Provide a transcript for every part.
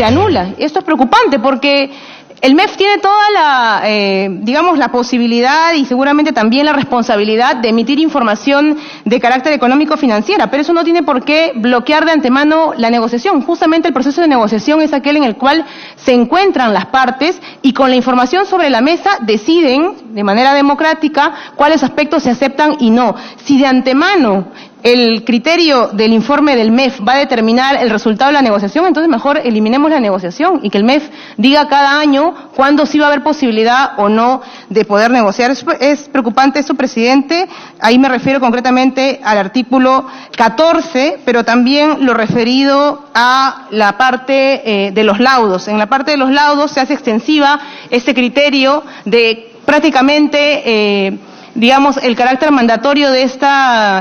se anula. Esto es preocupante porque el MEF tiene toda la posibilidad y seguramente también la responsabilidad de emitir información de carácter económico-financiera, pero eso no tiene por qué bloquear de antemano la negociación. Justamente el proceso de negociación es aquel en el cual se encuentran las partes y con la información sobre la mesa deciden de manera democrática cuáles aspectos se aceptan y no. Si de antemano el criterio del informe del MEF va a determinar el resultado de la negociación, entonces mejor eliminemos la negociación y que el MEF diga cada año cuándo sí va a haber posibilidad o no de poder negociar. Es preocupante eso, presidente. Ahí me refiero concretamente al artículo 14, pero también lo referido a la parte de los laudos. En la parte de los laudos se hace extensiva este criterio de prácticamente el carácter mandatorio de este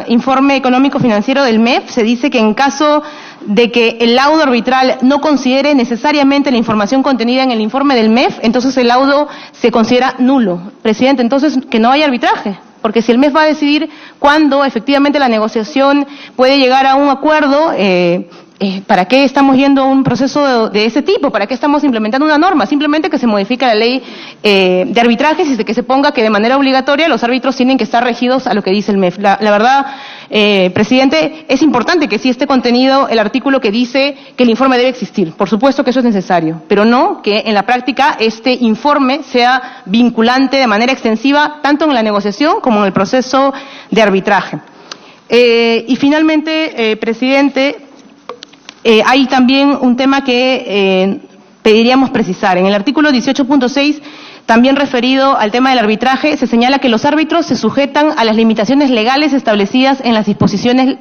informe económico-financiero del MEF. Se dice que en caso de que el laudo arbitral no considere necesariamente la información contenida en el informe del MEF, entonces el laudo se considera nulo. Presidente, entonces que no haya arbitraje, porque si el MEF va a decidir cuándo efectivamente la negociación puede llegar a un acuerdo, ¿para qué estamos yendo a un proceso de ese tipo? ¿Para qué estamos implementando una norma? Simplemente que se modifique la ley de arbitrajes y que se ponga que de manera obligatoria los árbitros tienen que estar regidos a lo que dice el MEF. La verdad, presidente, es importante que sí esté contenido el artículo que dice que el informe debe existir. Por supuesto que eso es necesario, pero no que en la práctica este informe sea vinculante de manera extensiva tanto en la negociación como en el proceso de arbitraje. Y finalmente, presidente, hay también un tema que pediríamos precisar. En el artículo 18.6, también referido al tema del arbitraje, se señala que los árbitros se sujetan a las limitaciones legales establecidas en las disposiciones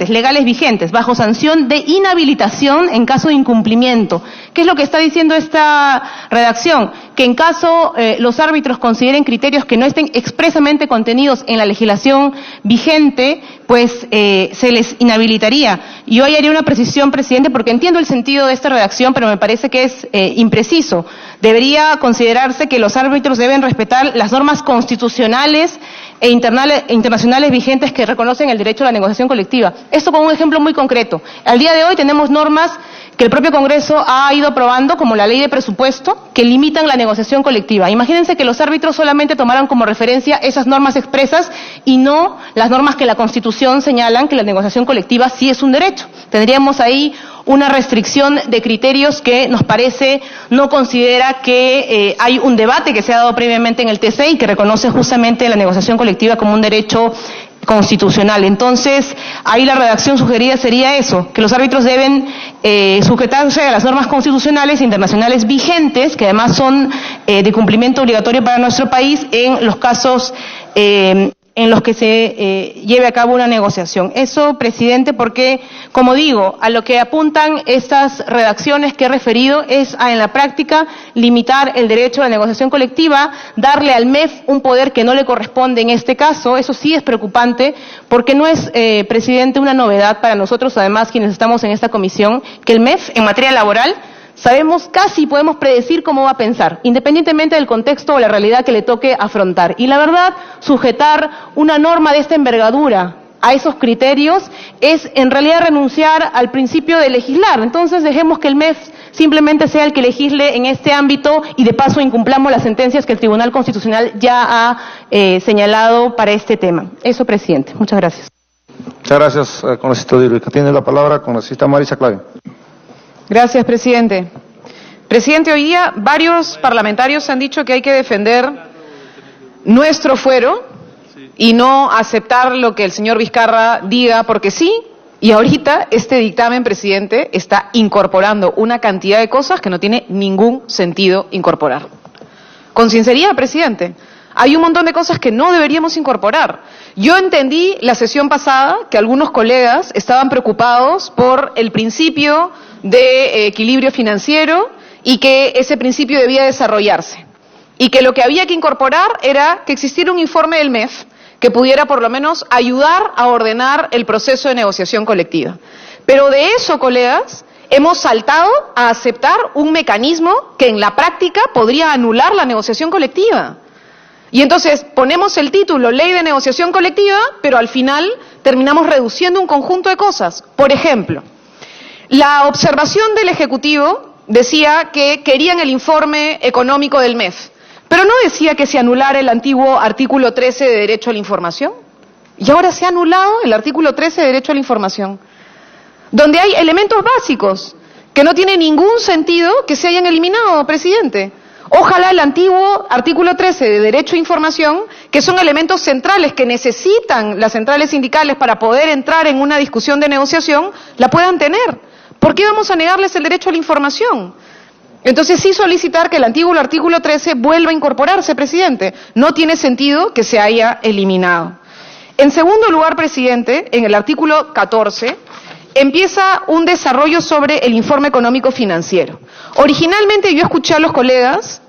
legales vigentes, bajo sanción de inhabilitación en caso de incumplimiento. ¿Qué es lo que está diciendo esta redacción? Que en caso los árbitros consideren criterios que no estén expresamente contenidos en la legislación vigente, pues se les inhabilitaría. Y hoy haría una precisión, presidente, porque entiendo el sentido de esta redacción, pero me parece que es impreciso. Debería considerarse que los árbitros deben respetar las normas constitucionales e internacionales vigentes que reconocen el derecho a la negociación colectiva. Esto con un ejemplo muy concreto. Al día de hoy tenemos normas que el propio Congreso ha ido aprobando, como la ley de presupuesto, que limitan la negociación colectiva. Imagínense que los árbitros solamente tomaran como referencia esas normas expresas y no las normas que la Constitución señalan que la negociación colectiva sí es un derecho. Tendríamos ahí una restricción de criterios que nos parece no considera que hay un debate que se ha dado previamente en el TC y que reconoce justamente la negociación colectiva como un derecho constitucional. Entonces, ahí la redacción sugerida sería eso, que los árbitros deben sujetarse a las normas constitucionales e internacionales vigentes, que además son de cumplimiento obligatorio para nuestro país en los casos en los que se lleve a cabo una negociación. Eso, presidente, porque, como digo, a lo que apuntan estas redacciones que he referido es a, en la práctica, limitar el derecho a la negociación colectiva, darle al MEF un poder que no le corresponde en este caso. Eso sí es preocupante, porque no es, presidente, una novedad para nosotros, además, quienes estamos en esta comisión, que el MEF, en materia laboral, sabemos, casi podemos predecir cómo va a pensar, independientemente del contexto o la realidad que le toque afrontar. Y la verdad, sujetar una norma de esta envergadura a esos criterios es en realidad renunciar al principio de legislar. Entonces dejemos que el MEF simplemente sea el que legisle en este ámbito y de paso incumplamos las sentencias que el Tribunal Constitucional ya ha señalado para este tema. Eso, presidente. Muchas gracias. Muchas gracias, congresista Dirvica. Tiene la palabra congresista Marisa Clave. Gracias, presidente. Presidente, hoy día varios parlamentarios han dicho que hay que defender nuestro fuero y no aceptar lo que el señor Vizcarra diga porque sí, y ahorita este dictamen, presidente, está incorporando una cantidad de cosas que no tiene ningún sentido incorporar. Con sinceridad, presidente, hay un montón de cosas que no deberíamos incorporar. Yo entendí la sesión pasada que algunos colegas estaban preocupados por el principio de equilibrio financiero y que ese principio debía desarrollarse. Y que lo que había que incorporar era que existiera un informe del MEF que pudiera por lo menos ayudar a ordenar el proceso de negociación colectiva. Pero de eso, colegas, hemos saltado a aceptar un mecanismo que en la práctica podría anular la negociación colectiva. Y entonces ponemos el título Ley de Negociación Colectiva, pero al final terminamos reduciendo un conjunto de cosas. Por ejemplo, la observación del Ejecutivo decía que querían el informe económico del MEF, pero no decía que se anulara el antiguo artículo 13 de derecho a la información. Y ahora se ha anulado el artículo 13 de derecho a la información, donde hay elementos básicos que no tiene ningún sentido que se hayan eliminado, presidente. Ojalá el antiguo artículo 13 de derecho a información, que son elementos centrales que necesitan las centrales sindicales para poder entrar en una discusión de negociación, la puedan tener. ¿Por qué vamos a negarles el derecho a la información? Entonces sí solicitar que el antiguo artículo 13 vuelva a incorporarse, presidente. No tiene sentido que se haya eliminado. En segundo lugar, presidente, en el artículo 14, empieza un desarrollo sobre el informe económico financiero. Originalmente yo escuché a los colegas,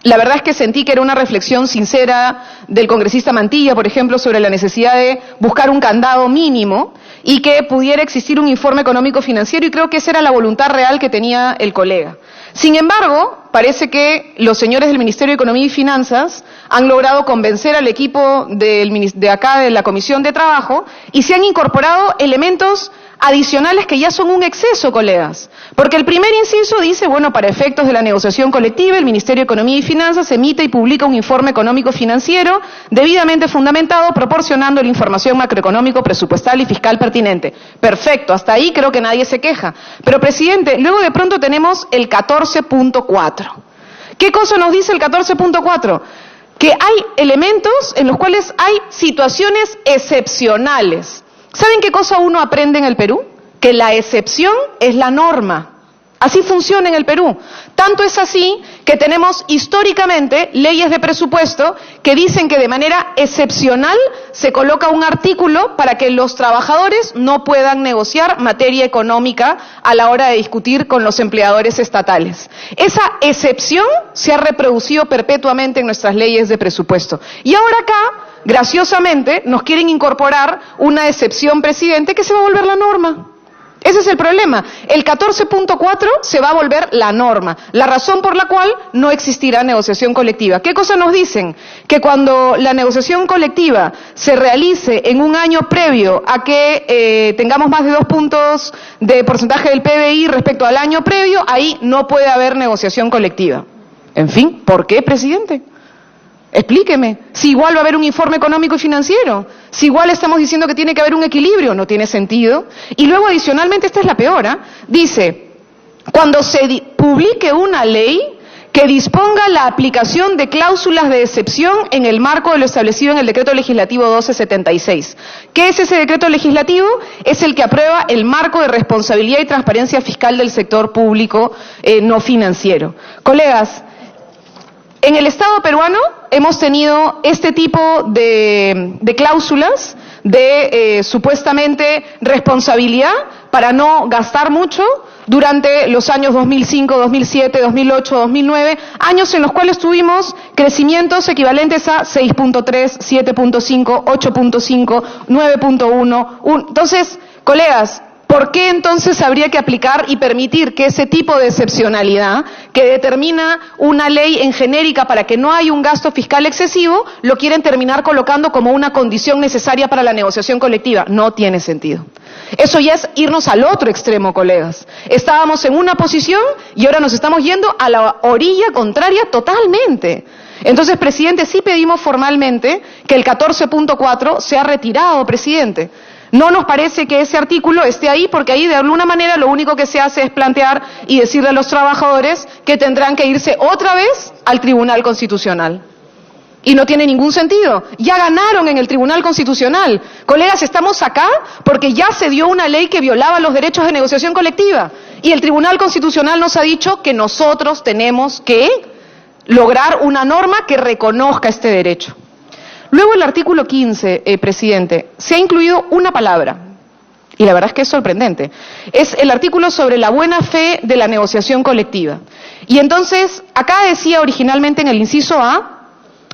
la verdad es que sentí que era una reflexión sincera del congresista Mantilla, por ejemplo, sobre la necesidad de buscar un candado mínimo y que pudiera existir un informe económico financiero, y creo que esa era la voluntad real que tenía el colega. Sin embargo, parece que los señores del Ministerio de Economía y Finanzas han logrado convencer al equipo de acá de la Comisión de Trabajo y se han incorporado elementos adicionales que ya son un exceso, colegas. Porque el primer inciso dice, bueno, para efectos de la negociación colectiva, el Ministerio de Economía y Finanzas emite y publica un informe económico financiero debidamente fundamentado, proporcionando la información macroeconómico, presupuestal y fiscal pertinente. Perfecto, hasta ahí creo que nadie se queja. Pero, presidente, luego de pronto tenemos el 14.4. ¿Qué cosa nos dice el 14.4? Que hay elementos en los cuales hay situaciones excepcionales. ¿Saben qué cosa uno aprende en el Perú? Que la excepción es la norma. Así funciona en el Perú. Tanto es así que tenemos históricamente leyes de presupuesto que dicen que de manera excepcional se coloca un artículo para que los trabajadores no puedan negociar materia económica a la hora de discutir con los empleadores estatales. Esa excepción se ha reproducido perpetuamente en nuestras leyes de presupuesto. Y ahora acá, graciosamente, nos quieren incorporar una excepción, presidente, que se va a volver la norma. Ese es el problema. El 14.4 se va a volver la norma, la razón por la cual no existirá negociación colectiva. ¿Qué cosa nos dicen? Que cuando la negociación colectiva se realice en un año previo a que tengamos más de 2 puntos de porcentaje del PBI respecto al año previo, ahí no puede haber negociación colectiva. En fin, ¿por qué, presidente? Explíqueme. Si igual va a haber un informe económico y financiero, si igual estamos diciendo que tiene que haber un equilibrio, no tiene sentido. Y luego, adicionalmente, esta es la peor, dice, cuando se publique una ley que disponga la aplicación de cláusulas de excepción en el marco de lo establecido en el Decreto Legislativo 1276. ¿Qué es ese decreto legislativo? Es el que aprueba el marco de responsabilidad y transparencia fiscal del sector público no financiero. Colegas, en el Estado peruano hemos tenido este tipo de cláusulas de supuestamente responsabilidad para no gastar mucho durante los años 2005, 2007, 2008, 2009, años en los cuales tuvimos crecimientos equivalentes a 6.3, 7.5, 8.5, 9.1. Entonces, colegas, ¿por qué entonces habría que aplicar y permitir que ese tipo de excepcionalidad que determina una ley en genérica para que no haya un gasto fiscal excesivo, lo quieren terminar colocando como una condición necesaria para la negociación colectiva? No tiene sentido. Eso ya es irnos al otro extremo, colegas. Estábamos en una posición y ahora nos estamos yendo a la orilla contraria totalmente. Entonces, presidente, sí pedimos formalmente que el 14.4 sea retirado, presidente. No nos parece que ese artículo esté ahí, porque ahí de alguna manera lo único que se hace es plantear y decirle a los trabajadores que tendrán que irse otra vez al Tribunal Constitucional. Y no tiene ningún sentido. Ya ganaron en el Tribunal Constitucional. Colegas, estamos acá porque ya se dio una ley que violaba los derechos de negociación colectiva. Y el Tribunal Constitucional nos ha dicho que nosotros tenemos que lograr una norma que reconozca este derecho. Luego el artículo 15, presidente, se ha incluido una palabra, y la verdad es que es sorprendente. Es el artículo sobre la buena fe de la negociación colectiva. Y entonces, acá decía originalmente en el inciso A,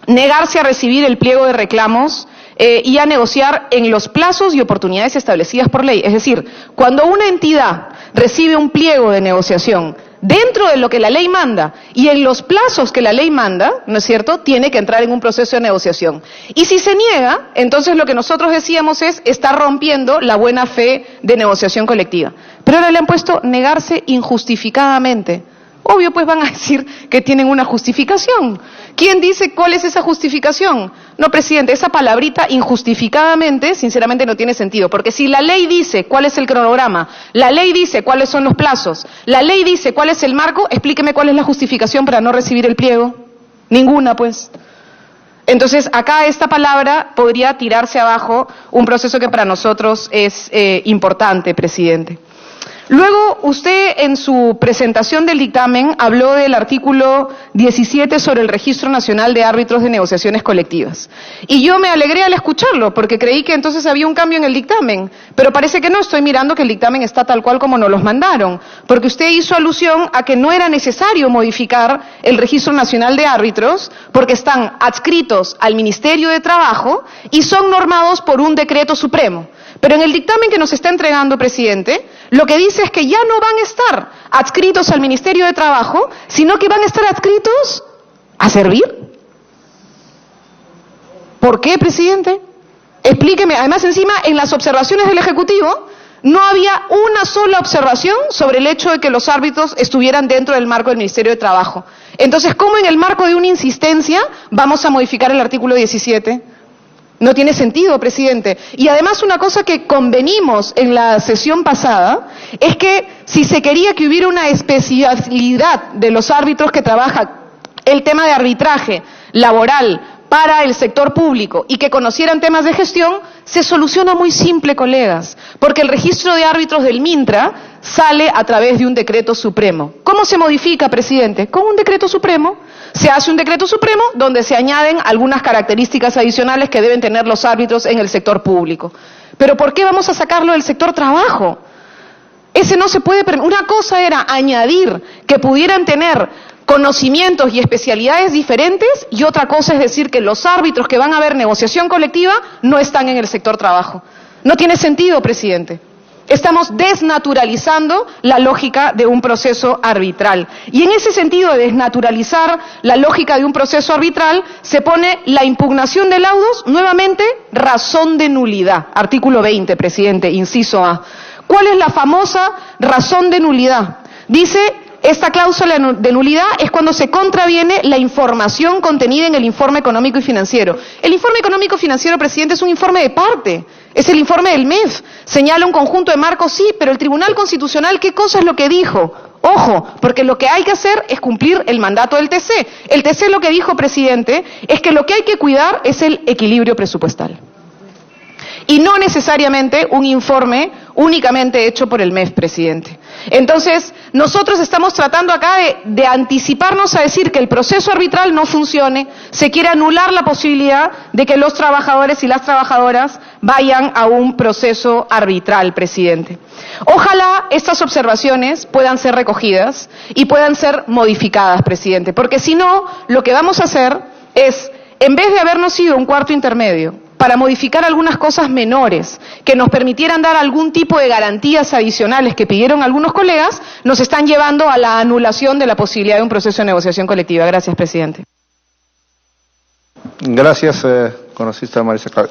negarse a recibir el pliego de reclamos y a negociar en los plazos y oportunidades establecidas por ley. Es decir, cuando una entidad recibe un pliego de negociación dentro de lo que la ley manda y en los plazos que la ley manda, ¿no es cierto?, tiene que entrar en un proceso de negociación. Y si se niega, entonces lo que nosotros decíamos es estar rompiendo la buena fe de negociación colectiva. pero ahora le han puesto negarse injustificadamente. Obvio, pues van a decir que tienen una justificación. ¿Quién dice cuál es esa justificación? No, presidente, esa palabrita injustificadamente, sinceramente no tiene sentido, porque si la ley dice cuál es el cronograma, la ley dice cuáles son los plazos, la ley dice cuál es el marco, explíqueme cuál es la justificación para no recibir el pliego. Ninguna, pues. Entonces, acá esta palabra podría tirarse abajo un proceso que para nosotros es importante, presidente. Luego, usted en su presentación del dictamen habló del artículo 17 sobre el Registro Nacional de Árbitros de Negociaciones Colectivas. Y yo me alegré al escucharlo, porque creí que entonces había un cambio en el dictamen. Pero parece que no, estoy mirando que el dictamen está tal cual como nos los mandaron. Porque usted hizo alusión a que no era necesario modificar el Registro Nacional de Árbitros, porque están adscritos al Ministerio de Trabajo y son normados por un decreto supremo. Pero en el dictamen que nos está entregando, presidente, lo que dice es que ya no van a estar adscritos al Ministerio de Trabajo, sino que van a estar adscritos a servir. ¿Por qué, presidente? Explíqueme. Además, encima, en las observaciones del Ejecutivo, no había una sola observación sobre el hecho de que los árbitros estuvieran dentro del marco del Ministerio de Trabajo. Entonces, ¿cómo en el marco de una insistencia vamos a modificar el artículo 17? No tiene sentido, presidente. Y además una cosa que convenimos en la sesión pasada es que si se quería que hubiera una especialidad de los árbitros que trabajan el tema de arbitraje laboral para el sector público y que conocieran temas de gestión, se soluciona muy simple, colegas, porque el registro de árbitros del MINTRA sale a través de un decreto supremo. ¿Cómo se modifica, presidente? Con un decreto supremo. Se hace un decreto supremo donde se añaden algunas características adicionales que deben tener los árbitros en el sector público. Pero ¿por qué vamos a sacarlo del sector trabajo? Ese no se puede permitir. Una cosa era añadir que pudieran tener conocimientos y especialidades diferentes y otra cosa es decir que los árbitros que van a ver negociación colectiva no están en el sector trabajo. No tiene sentido, presidente. Estamos desnaturalizando la lógica de un proceso arbitral. Y en ese sentido de desnaturalizar la lógica de un proceso arbitral, se pone la impugnación de laudos, nuevamente, razón de nulidad. Artículo 20, presidente, inciso A. ¿Cuál es la famosa razón de nulidad? Dice, esta cláusula de nulidad es cuando se contraviene la información contenida en el informe económico y financiero. El informe económico y financiero, presidente, es un informe de parte. Es el informe del MEF. Señala un conjunto de marcos, sí, pero el Tribunal Constitucional, ¿qué cosa es lo que dijo? Ojo, porque lo que hay que hacer es cumplir el mandato del TC. El TC lo que dijo, presidente, es que lo que hay que cuidar es el equilibrio presupuestal. Y no necesariamente un informe únicamente hecho por el MEF, presidente. Entonces, nosotros estamos tratando acá de anticiparnos a decir que el proceso arbitral no funcione, se quiere anular la posibilidad de que los trabajadores y las trabajadoras vayan a un proceso arbitral, presidente. Ojalá estas observaciones puedan ser recogidas y puedan ser modificadas, presidente, porque si no, lo que vamos a hacer es, en vez de habernos ido a un cuarto intermedio, para modificar algunas cosas menores que nos permitieran dar algún tipo de garantías adicionales que pidieron algunos colegas, nos están llevando a la anulación de la posibilidad de un proceso de negociación colectiva. Gracias, presidente. Gracias, congresista Marisa Claro.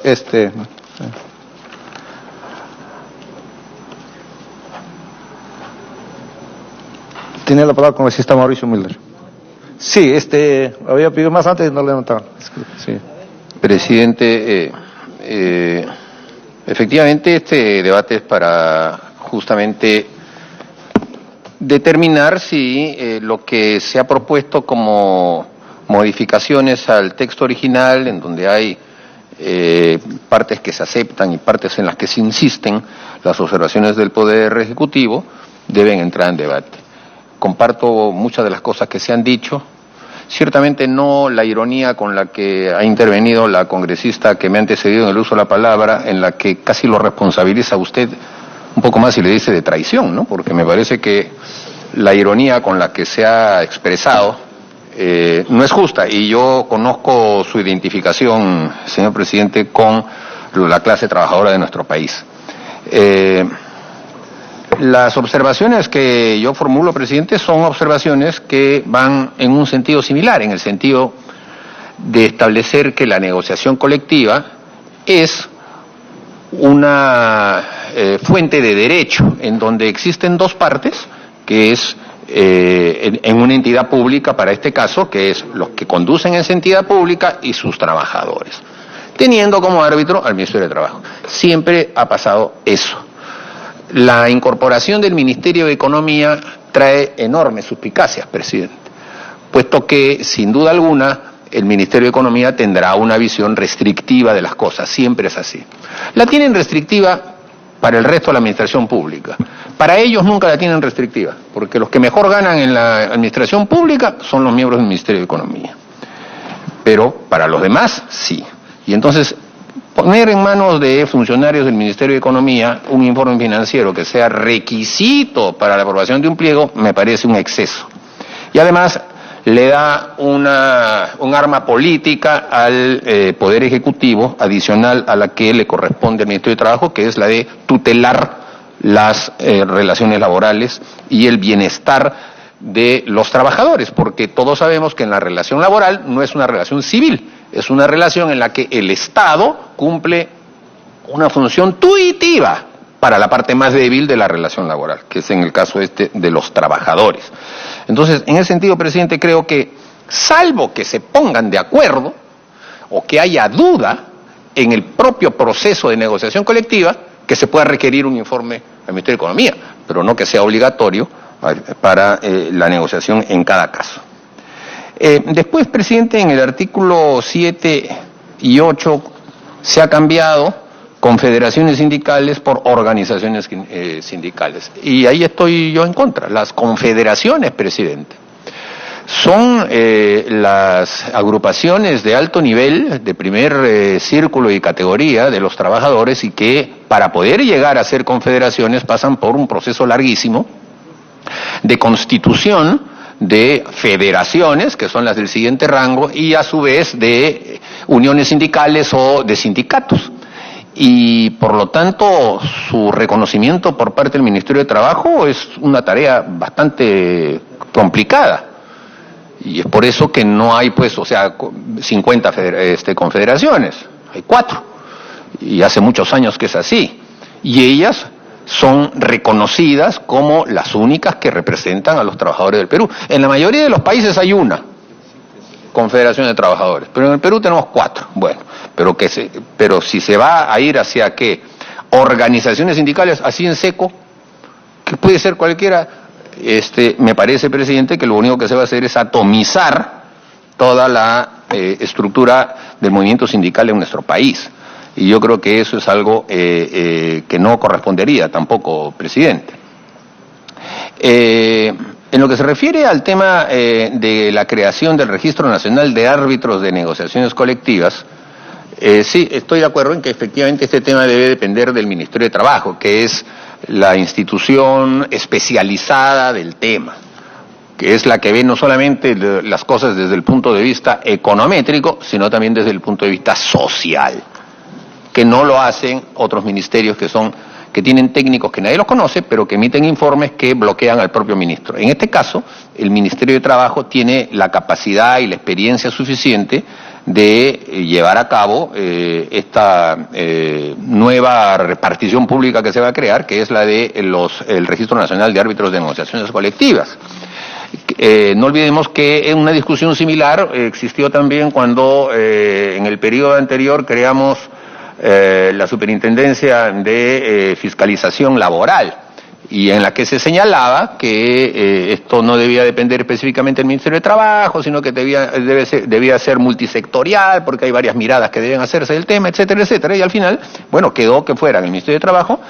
Tiene la palabra el congresista Mauricio Mulder. Sí, había pedido más antes y no le notaba. Sí. Presidente, efectivamente este debate es para justamente determinar si lo que se ha propuesto como modificaciones al texto original, en donde hay partes que se aceptan y partes en las que se insisten, las observaciones del Poder Ejecutivo, deben entrar en debate. Comparto muchas de las cosas que se han dicho. Ciertamente no la ironía con la que ha intervenido la congresista que me ha antecedido en el uso de la palabra, en la que casi lo responsabiliza a usted un poco más y le dice de traición, ¿no? Porque me parece que la ironía con la que se ha expresado no es justa, y yo conozco su identificación, señor presidente, con la clase trabajadora de nuestro país. Las observaciones que yo formulo, presidente, son observaciones que van en un sentido similar, en el sentido de establecer que la negociación colectiva es una fuente de derecho, en donde existen dos partes, que es en una entidad pública para este caso, que es los que conducen esa entidad pública y sus trabajadores, teniendo como árbitro al Ministerio de Trabajo. Siempre ha pasado eso. La incorporación del Ministerio de Economía trae enormes suspicacias, presidente, puesto que, sin duda alguna, el Ministerio de Economía tendrá una visión restrictiva de las cosas, siempre es así. La tienen restrictiva para el resto de la administración pública. Para ellos nunca la tienen restrictiva, porque los que mejor ganan en la administración pública son los miembros del Ministerio de Economía. Pero para los demás, sí. Y entonces, poner en manos de funcionarios del Ministerio de Economía un informe financiero que sea requisito para la aprobación de un pliego me parece un exceso. Y además le da un arma política al Poder Ejecutivo adicional a la que le corresponde al Ministerio de Trabajo, que es la de tutelar las relaciones laborales y el bienestar de los trabajadores, porque todos sabemos que en la relación laboral no es una relación civil, es una relación en la que el Estado cumple una función tuitiva para la parte más débil de la relación laboral, que es en el caso de los trabajadores. Entonces, en ese sentido, presidente, creo que, salvo que se pongan de acuerdo o que haya duda en el propio proceso de negociación colectiva, que se pueda requerir un informe al Ministerio de Economía, pero no que sea obligatorio para la negociación en cada caso. Después, presidente, en el artículo 7 y 8 se ha cambiado confederaciones sindicales por organizaciones sindicales. Y ahí estoy yo en contra. Las confederaciones, presidente, son las agrupaciones de alto nivel, de primer círculo y categoría de los trabajadores, y que para poder llegar a ser confederaciones pasan por un proceso larguísimo de constitución de federaciones, que son las del siguiente rango, y a su vez de uniones sindicales o de sindicatos. Y por lo tanto su reconocimiento por parte del Ministerio de Trabajo es una tarea bastante complicada. Y es por eso que no hay, pues, 50 confederaciones, hay 4. Y hace muchos años que es así. Y ellas son reconocidas como las únicas que representan a los trabajadores del Perú. En la mayoría de los países hay una confederación de trabajadores, pero en el Perú tenemos 4. Bueno, pero si se va a ir hacia ¿qué? Organizaciones sindicales así en seco, que puede ser cualquiera, me parece, presidente, que lo único que se va a hacer es atomizar toda la estructura del movimiento sindical en nuestro país. Y yo creo que eso es algo que no correspondería tampoco, presidente. En lo que se refiere al tema de la creación del Registro Nacional de Árbitros de Negociaciones Colectivas, sí, estoy de acuerdo en que efectivamente este tema debe depender del Ministerio de Trabajo, que es la institución especializada del tema, que es la que ve no solamente las cosas desde el punto de vista econométrico, sino también desde el punto de vista social, que no lo hacen otros ministerios que tienen técnicos que nadie los conoce, pero que emiten informes que bloquean al propio ministro. En este caso, el Ministerio de Trabajo tiene la capacidad y la experiencia suficiente de llevar a cabo esta nueva repartición pública que se va a crear, que es la de el Registro Nacional de Árbitros de Negociaciones Colectivas. No olvidemos que en una discusión similar existió también cuando en el periodo anterior creamos la Superintendencia de Fiscalización Laboral, y en la que se señalaba que esto no debía depender específicamente del Ministerio de Trabajo, sino que debía ser multisectorial, porque hay varias miradas que deben hacerse del tema, etcétera, etcétera, y al final, bueno, quedó que fuera en el Ministerio de Trabajo,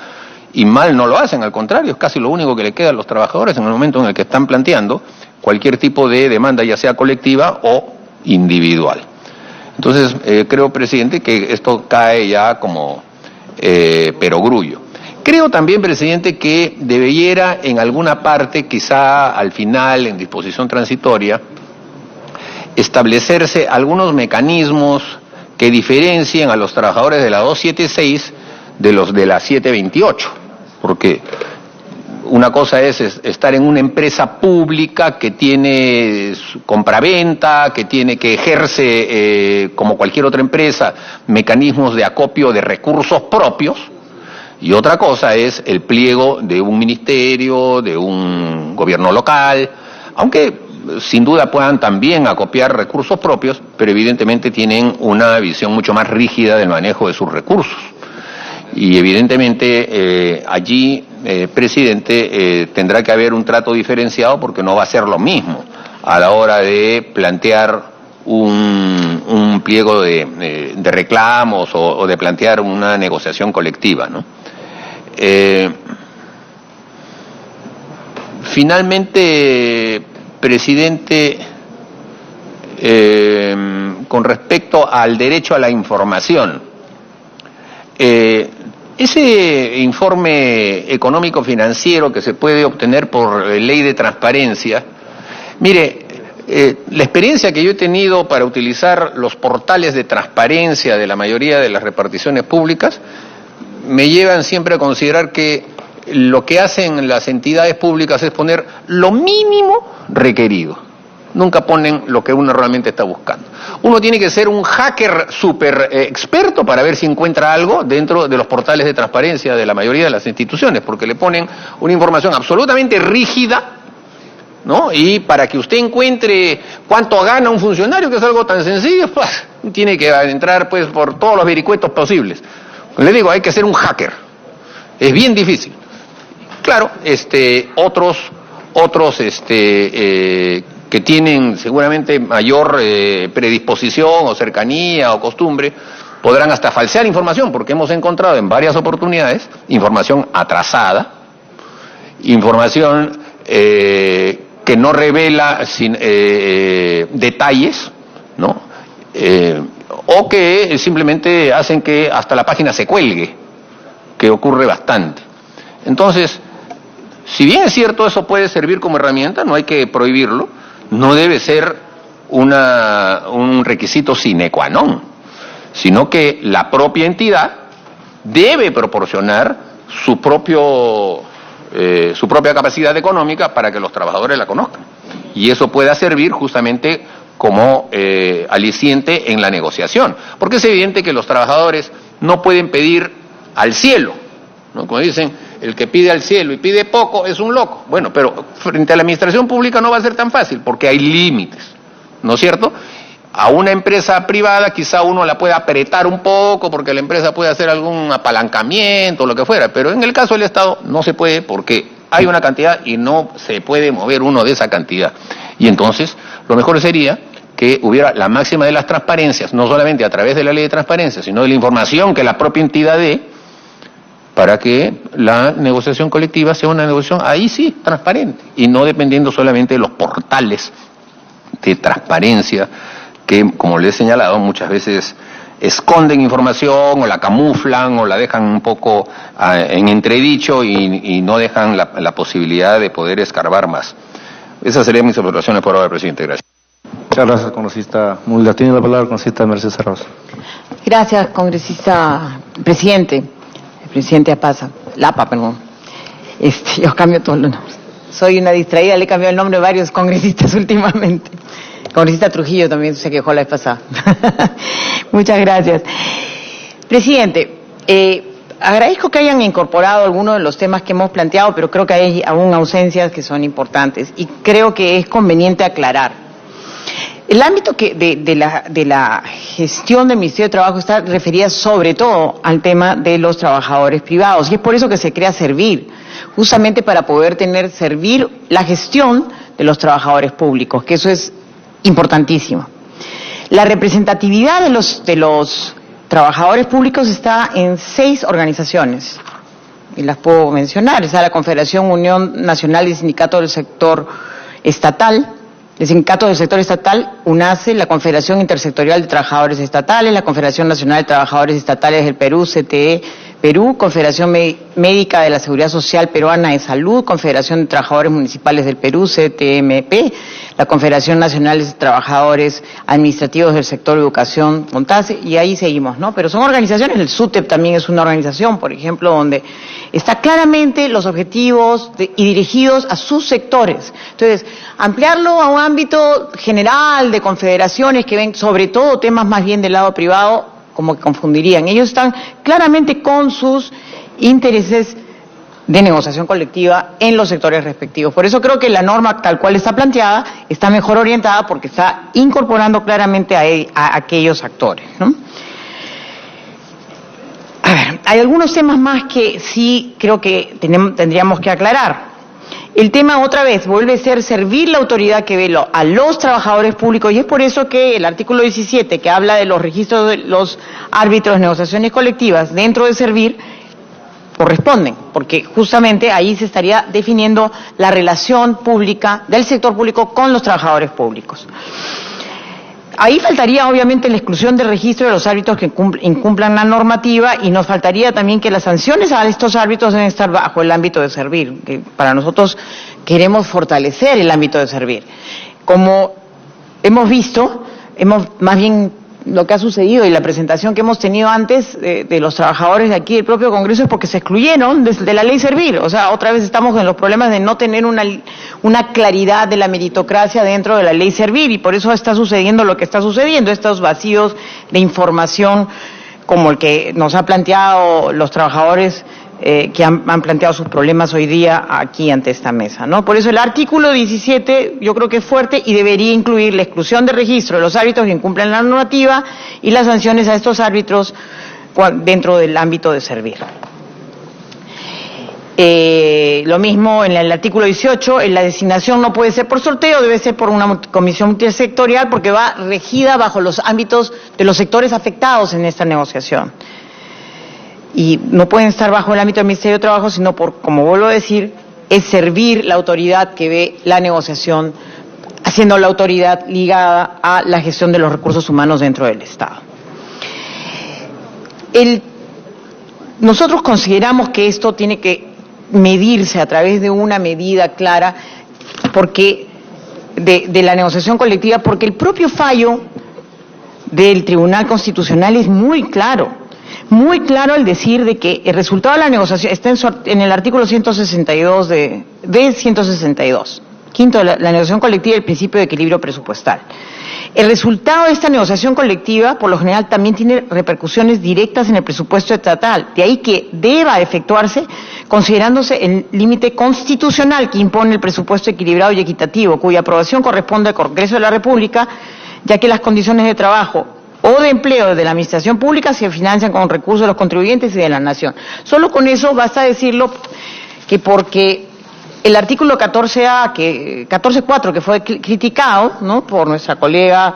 y mal no lo hacen, al contrario, es casi lo único que le queda a los trabajadores en el momento en el que están planteando cualquier tipo de demanda, ya sea colectiva o individual. Entonces, creo, presidente, que esto cae ya como perogrullo. Creo también, presidente, que debiera en alguna parte, quizá al final, en disposición transitoria, establecerse algunos mecanismos que diferencien a los trabajadores de la 276 de los de la 728, porque una cosa es estar en una empresa pública que tiene compraventa, que ejerce, como cualquier otra empresa, mecanismos de acopio de recursos propios, Y otra cosa es el pliego de un ministerio, de un gobierno local, aunque sin duda puedan también acopiar recursos propios, pero evidentemente tienen una visión mucho más rígida del manejo de sus recursos. Y evidentemente allí, presidente, tendrá que haber un trato diferenciado porque no va a ser lo mismo a la hora de plantear un pliego de reclamos o de plantear una negociación colectiva, ¿no? Finalmente, presidente, con respecto al derecho a la información, ese informe económico financiero que se puede obtener por ley de transparencia, mire, la experiencia que yo he tenido para utilizar los portales de transparencia de la mayoría de las reparticiones públicas me llevan siempre a considerar que lo que hacen las entidades públicas es poner lo mínimo requerido. Nunca ponen lo que uno realmente está buscando. Uno tiene que ser un hacker súper experto para ver si encuentra algo dentro de los portales de transparencia de la mayoría de las instituciones, porque le ponen una información absolutamente rígida, ¿no? Y para que usted encuentre cuánto gana un funcionario, que es algo tan sencillo, pues, tiene que entrar pues por todos los vericuetos posibles. Le digo, hay que ser un hacker. Es bien difícil. Claro, otros que tienen seguramente mayor predisposición o cercanía o costumbre, podrán hasta falsear información, porque hemos encontrado en varias oportunidades información atrasada, información que no revela detalles, ¿no? O que simplemente hacen que hasta la página se cuelgue, que ocurre bastante. Entonces, si bien es cierto eso puede servir como herramienta, no hay que prohibirlo, no debe ser un requisito sine qua non, sino que la propia entidad debe proporcionar su propia capacidad económica para que los trabajadores la conozcan. Y eso pueda servir justamente como aliciente en la negociación. Porque es evidente que los trabajadores no pueden pedir al cielo, ¿no? Como dicen, el que pide al cielo y pide poco es un loco. Bueno, pero frente a la administración pública no va a ser tan fácil, porque hay límites, ¿no es cierto? A una empresa privada quizá uno la pueda apretar un poco, porque la empresa puede hacer algún apalancamiento o lo que fuera, pero en el caso del Estado no se puede, porque hay una cantidad y no se puede mover uno de esa cantidad. Y entonces, lo mejor sería que hubiera la máxima de las transparencias, no solamente a través de la ley de transparencia, sino de la información que la propia entidad dé, para que la negociación colectiva sea una negociación, ahí sí, transparente, y no dependiendo solamente de los portales de transparencia que, como les he señalado, muchas veces esconden información o la camuflan o la dejan un poco en entredicho y no dejan la posibilidad de poder escarbar más. Esas serían mis observaciones por ahora, presidente. Gracias. Muchas gracias, congresista Mulder. Tiene la palabra, congresista Mercedes Arauz. Gracias, congresista presidente. Presidente Lapa, perdón. Yo cambio todos los nombres. Soy una distraída, le he cambiado el nombre a varios congresistas últimamente. Congresista Trujillo también se quejó la vez pasada. Muchas gracias. Presidente, agradezco que hayan incorporado algunos de los temas que hemos planteado, pero creo que hay aún ausencias que son importantes y creo que es conveniente aclarar. El ámbito de la gestión del Ministerio de Trabajo está referida sobre todo al tema de los trabajadores privados y es por eso que se crea Servir, justamente para poder servir la gestión de los trabajadores públicos, que eso es importantísimo. La representatividad de los trabajadores públicos está en 6 organizaciones y las puedo mencionar. Está la Confederación Unión Nacional de Sindicatos del Sector Estatal, el Sindicato del Sector Estatal, UNACE, la Confederación Intersectorial de Trabajadores Estatales, la Confederación Nacional de Trabajadores Estatales del Perú, CTE Perú, Confederación Médica de la Seguridad Social Peruana de Salud, Confederación de Trabajadores Municipales del Perú, CTMP, la Confederación Nacional de Trabajadores Administrativos del Sector Educación, CONTASE, y ahí seguimos, ¿no? Pero son organizaciones, el SUTEP también es una organización, por ejemplo, donde está claramente los objetivos y dirigidos a sus sectores. Entonces, ampliarlo a un ámbito general de confederaciones que ven sobre todo temas más bien del lado privado, como que confundirían. Ellos están claramente con sus intereses de negociación colectiva en los sectores respectivos. Por eso creo que la norma tal cual está planteada está mejor orientada porque está incorporando claramente a aquellos actores, ¿no? A ver, hay algunos temas más que sí creo que tendríamos que aclarar. El tema otra vez vuelve a ser servir la autoridad que ve a los trabajadores públicos y es por eso que el artículo 17 que habla de los registros de los árbitros de negociaciones colectivas dentro de servir corresponden, porque justamente ahí se estaría definiendo la relación pública del sector público con los trabajadores públicos. Ahí faltaría obviamente la exclusión del registro de los árbitros que incumplan la normativa y nos faltaría también que las sanciones a estos árbitros deben estar bajo el ámbito de servir, que para nosotros queremos fortalecer el ámbito de servir. Como hemos visto, más bien lo que ha sucedido y la presentación que hemos tenido antes de los trabajadores de aquí del propio Congreso es porque se excluyeron de la ley Servir. O sea, otra vez estamos en los problemas de no tener una claridad de la meritocracia dentro de la ley Servir y por eso está sucediendo lo que está sucediendo, estos vacíos de información como el que nos ha planteado los trabajadores que han planteado sus problemas hoy día aquí ante esta mesa, ¿no? Por eso el artículo 17 yo creo que es fuerte y debería incluir la exclusión de registro de los árbitros que incumplen la normativa y las sanciones a estos árbitros dentro del ámbito de servir. Lo mismo en el artículo 18, la designación no puede ser por sorteo, debe ser por una comisión multisectorial porque va regida bajo los ámbitos de los sectores afectados en esta negociación. Y no pueden estar bajo el ámbito del Ministerio de Trabajo, sino por, como vuelvo a decir, es servir la autoridad que ve la negociación, haciendo la autoridad ligada a la gestión de los recursos humanos dentro del Estado. Nosotros consideramos que esto tiene que medirse a través de una medida clara porque de la negociación colectiva, porque el propio fallo del Tribunal Constitucional es muy claro al decir de que el resultado de la negociación está en el artículo 162 de 162, quinto, la negociación colectiva y el principio de equilibrio presupuestal. El resultado de esta negociación colectiva, por lo general, también tiene repercusiones directas en el presupuesto estatal, de ahí que deba efectuarse considerándose el límite constitucional que impone el presupuesto equilibrado y equitativo, cuya aprobación corresponde al Congreso de la República, ya que las condiciones de trabajo o de empleo de la administración pública se financian con recursos de los contribuyentes y de la nación. Solo con eso basta decirlo que porque el artículo 14.4 que fue criticado, ¿no?, por nuestra colega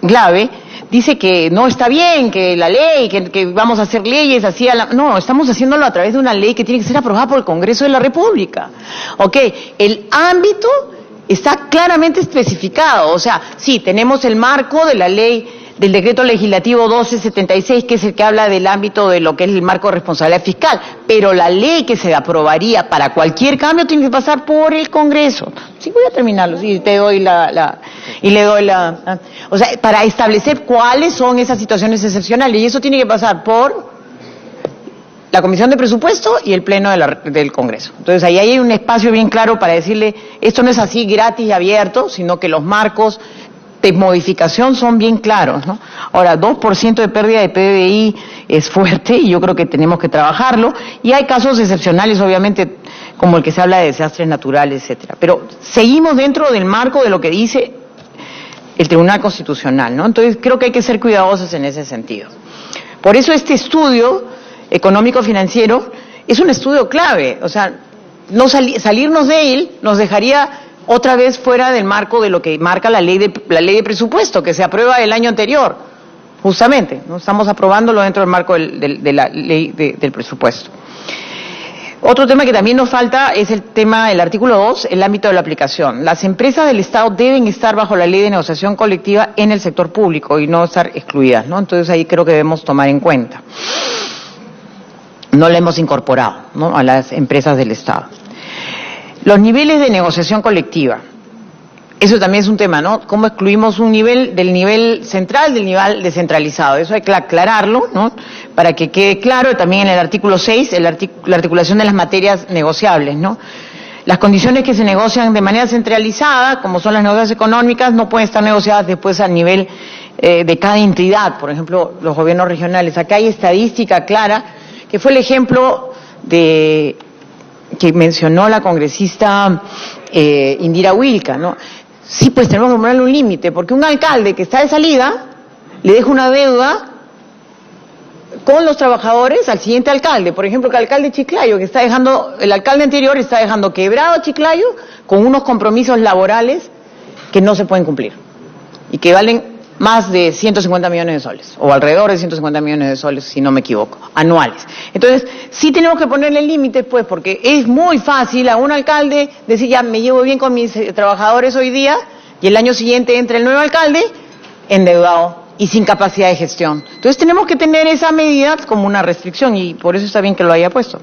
Glave, dice que no está bien, que la ley, que vamos a hacer leyes así no, estamos haciéndolo a través de una ley que tiene que ser aprobada por el Congreso de la República. ¿Ok? El ámbito está claramente especificado, o sea, sí, tenemos el marco de la ley, del decreto legislativo 1276, que es el que habla del ámbito de lo que es el marco de responsabilidad fiscal, pero la ley que se aprobaría para cualquier cambio tiene que pasar por el Congreso. Sí, voy a terminarlo, sí, le doy o sea, para establecer cuáles son esas situaciones excepcionales, y eso tiene que pasar por la Comisión de Presupuesto y el Pleno del Congreso. Entonces, ahí hay un espacio bien claro para decirle, esto no es así gratis y abierto, sino que los marcos de modificación son bien claros, ¿no? Ahora, 2% de pérdida de PBI es fuerte y yo creo que tenemos que trabajarlo, y hay casos excepcionales, obviamente, como el que se habla de desastres naturales, etcétera. Pero seguimos dentro del marco de lo que dice el Tribunal Constitucional, ¿no? Entonces, creo que hay que ser cuidadosos en ese sentido. Por eso este estudio económico-financiero es un estudio clave, o sea, no salirnos de él nos dejaría otra vez fuera del marco de lo que marca la ley de presupuesto, que se aprueba el año anterior, justamente, no estamos aprobándolo dentro del marco de la ley del presupuesto. Otro tema que también nos falta es el tema del artículo 2, el ámbito de la aplicación. Las empresas del Estado deben estar bajo la ley de negociación colectiva en el sector público y no estar excluidas, ¿no? Entonces ahí creo que debemos tomar en cuenta. No la hemos incorporado, ¿no?, a las empresas del Estado. Los niveles de negociación colectiva. Eso también es un tema, ¿no? ¿Cómo excluimos un nivel del nivel central del nivel descentralizado? Eso hay que aclararlo, ¿no?, para que quede claro. También en el artículo 6, la articulación de las materias negociables, ¿no? Las condiciones que se negocian de manera centralizada, como son las negociaciones económicas, no pueden estar negociadas después a nivel de cada entidad, por ejemplo, los gobiernos regionales. Acá hay estadística clara que fue el ejemplo que mencionó la congresista Indira Wilca, ¿no? Sí, pues tenemos que ponerle un límite, porque un alcalde que está de salida le deja una deuda con los trabajadores al siguiente alcalde. Por ejemplo, que el alcalde de Chiclayo, el alcalde anterior está dejando quebrado a Chiclayo con unos compromisos laborales que no se pueden cumplir y que valen más de 150 millones de soles, o alrededor de 150 millones de soles, si no me equivoco, anuales. Entonces, sí tenemos que ponerle límites, pues, porque es muy fácil a un alcalde decir, ya me llevo bien con mis trabajadores hoy día, y el año siguiente entra el nuevo alcalde endeudado y sin capacidad de gestión. Entonces tenemos que tener esa medida como una restricción, y por eso está bien que lo haya puesto.